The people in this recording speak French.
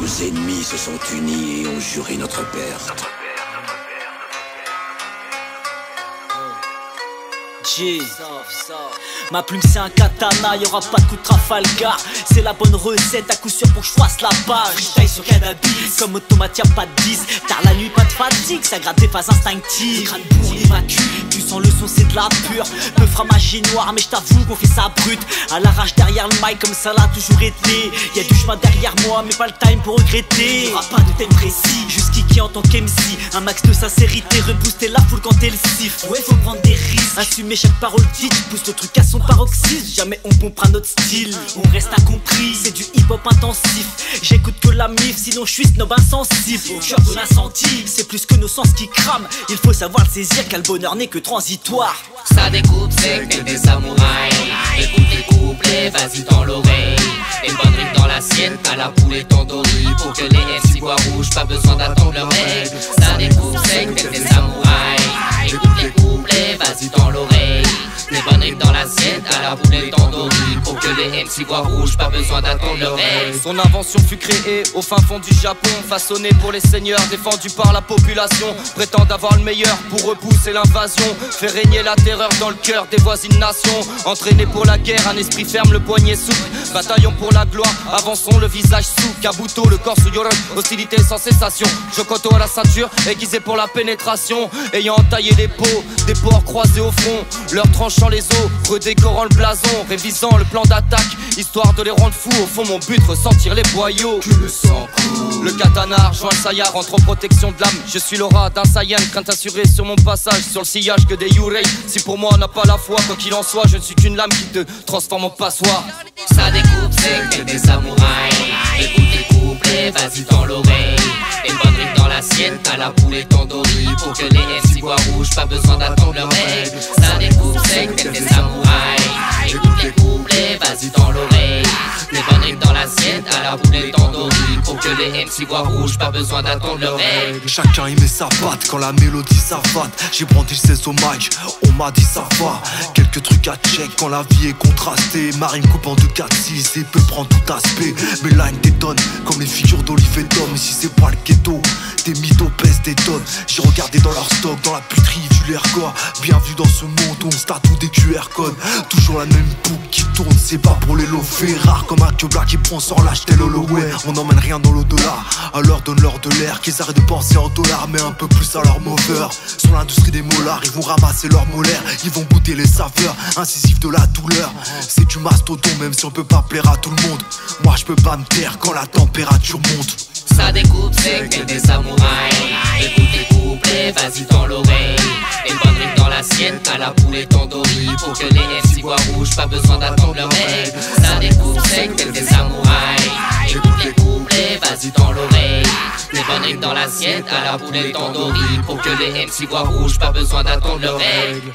Nos ennemis se sont unis et ont juré notre perte. Ma plume c'est un katana, y'aura pas de coup de Trafalgar. C'est la bonne recette à coup sûr pour que je fasse la page. Freestyle sur cannabis, comme automate y'a pas de 10. Tard la nuit pas de fatigue, ça gratte des phases instinctives. Crâne pour l'évacue, tu sens le son c'est de la pure. Peu fera magie noire mais je t'avoue qu'on fait ça brut. À l'arrache derrière le mic comme ça l'a toujours été. Y'a du chemin derrière moi mais pas le time pour regretter. Y'aura pas de thème précis, juste kiki en tant qu'MC. Un max de sincérité, rebooster la foule quand elle siffle. Ouais faut prendre des risques, assumer chaque parole dite. Pousse le truc à son paroxysme, jamais on pompera notre style. On reste incompris, c'est du hip-hop intensif. J'écoute que la mif, sinon je suis snob insensible. Au cœur de l'incendie, c'est plus que nos sens qui crament. Il faut savoir le saisir car le bonheur n'est que transitoire. Ça découpe sec tel des samouraïs. Écoute les couplets, vas-y dans l'oreille. Et bonne rime dans l'assiette, à la poule et tandoori. Pour que les MC voient rouge, pas besoin d'attendre leur règle. Ça découpe sec tel des samouraïs. Écoute les couplets, vas-y dans l'oreille. Les bonnes rimes dans l'assiette, à la boule et tandoori. Pour que les MC voient rouge, pas besoin d'attendre leur règle. Son invention fut créée au fin fond du Japon, façonnée pour les seigneurs, défendue par la population. Prétendent avoir le meilleur pour repousser l'invasion. Fait régner la terreur dans le cœur des voisines nations. Entraînés pour la guerre, un esprit ferme, le poignet souple. Bataillons pour la gloire, avançons le visage sous Kabuto, le corps sous Yoron, hostilité sans cessation. Jokoto à la ceinture, aiguisé pour la pénétration. Ayant entaillé les peaux, des porcs croisés au front, leur tranchant les os, redécorant le blason, révisant le plan d'attaque, histoire de les rendre fous. Au fond mon but, ressentir les boyaux. Tu le sens cool. Le katana rejoint le saillard, entre en protection de l'âme. Je suis l'aura d'un Saiyan, crainte assurée sur mon passage, sur le sillage que des Yurei. Si pour moi on n'a pas la foi, quoi qu'il en soit, je ne suis qu'une lame qui te transforme en passoire. Ça découpe sec tel des samouraïs. Écoute les couplets, vas-y dans l'oreille. Et bonne rime dans l'assiette, à la poule et tandoori. Pour que les MC voient rouge, pas besoin d'attendre leur règle. Ça découpe sec tel des samouraïs. Écoute les couplets, vas-y dans l'oreille. Les bonnes rimes dans l'assiette, à la poule et tandoori. Pour que les MC voient rouge, pas besoin d'attendre leur règle. Chacun y met sa patte quand la mélodie s'avate. J'ai brandi le 16 au mic, on m'a dit ça va. Quelques trucs à check quand la vie est contrastée. Ma rime coupe en 2-4-6 et peut prendre tout aspect. Mes lines détonnent comme les figures d'Olive et Tom. Et si c'est pas le ghetto, des mythos pèsent des tonnes. J'ai regardé dans leur stock, dans la puterie du l'ergot. Bienvenue dans ce monde où on se tatoue des QR codes. Toujours la même boucle qui tourne, c'est pas pour les lofer. Rare comme un que black qui prend sans lâche tel Holloway. On n'emmène rien dans l'au-delà, alors donne-leur de l'air. Qu'ils arrêtent de penser en dollars, mais un peu plus à leur mover. Sur l'industrie des molars, ils vont ramasser leurs molaires. Ils vont goûter les saveurs, incisifs de la douleur. C'est du mastodon, même si on peut pas plaire à tout le monde. Moi je peux pas me taire quand la température monte. Ça découpe sec tel des samouraïs. Écoute les couplets, vas-y dans l'oreille. Et bonne rime dans l'assiette, à la poule et tandoori. Pour que les MC voient rouge, pas besoin d'attendre leur règle. Ça découpe sec tel des samouraïs. Écoute les couplets, vas-y dans l'oreille. Les bonnes rimes dans l'assiette, à la poule et tandoori. Pour que les MC voient rouge, pas besoin d'attendre leur règle.